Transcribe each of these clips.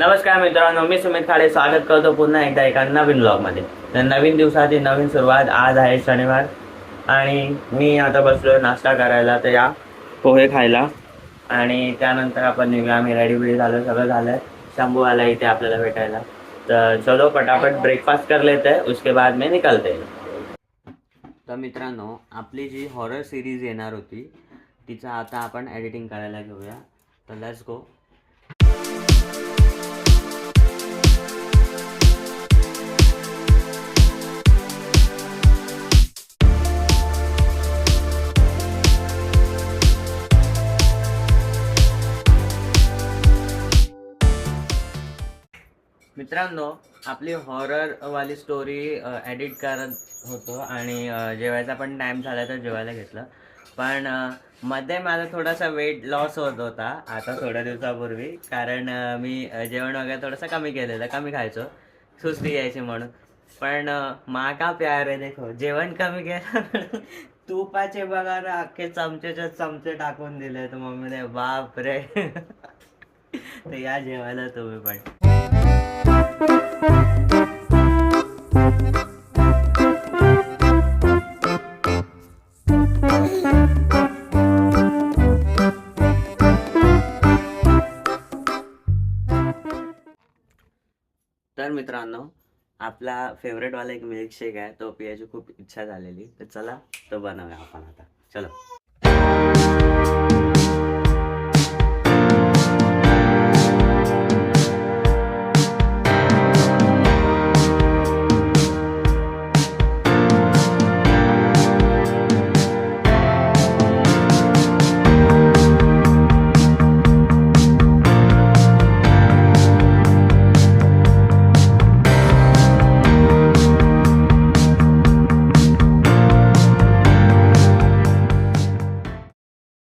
नमस्कार मित्रांनो, मी सुमित खाडे स्वागत करतो पुन्हा एकदा एका नवीन ब्लॉगमध्ये. तर नवीन दिवसाची नवीन सुरुवात. आज आहे शनिवार आणि मी आता बसलोय नाश्ता करायला. तर या पोहे खायला आणि त्यानंतर आपण निघूया. आम्ही रेडी बिडी झालो, सगळं झालंय. शंभू आला इथे आपल्याला भेटायला. तर चलो फटाफट ब्रेकफास्ट कर लेते हैं, उसके बाद में निकलते हैं. तर मित्रांनो, आपली जी हॉरर सिरीज येणार होती तिचं आता आपण एडिटिंग करायला घेऊया. तर लेट्स गो. मित्रांनो, आपली हॉररवाली स्टोरी एडिट करत होतो आणि जेवायचा पण टाईम झाला तर जेवायला घेतलं. पण मध्ये माझा थोडासा वेट लॉस होत होता आता थोड्या दिवसापूर्वी, कारण मी जेवण वगैरे थोडंसं कमी केलेलं, कमी खायचो, सुस्ती यायची म्हणून. पण माँ का प्यार आहे देखो, जेवण कमी केलं तुपाचे बघा ना, अख्खे चमचेचे चमचे टाकून दिले. तर मम्मीने बाप रे तर या जेवायला तुम्ही पण. तर मित्रांनो, आपला फेवरेटवाला एक मिल्कशेक आहे, तो पियाची खूप इच्छा झालेली. तर चला तो बनवूया आपण आता. चलो.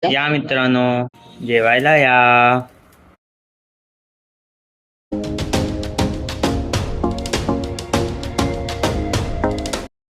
या मित्रांनो, जेवायला या.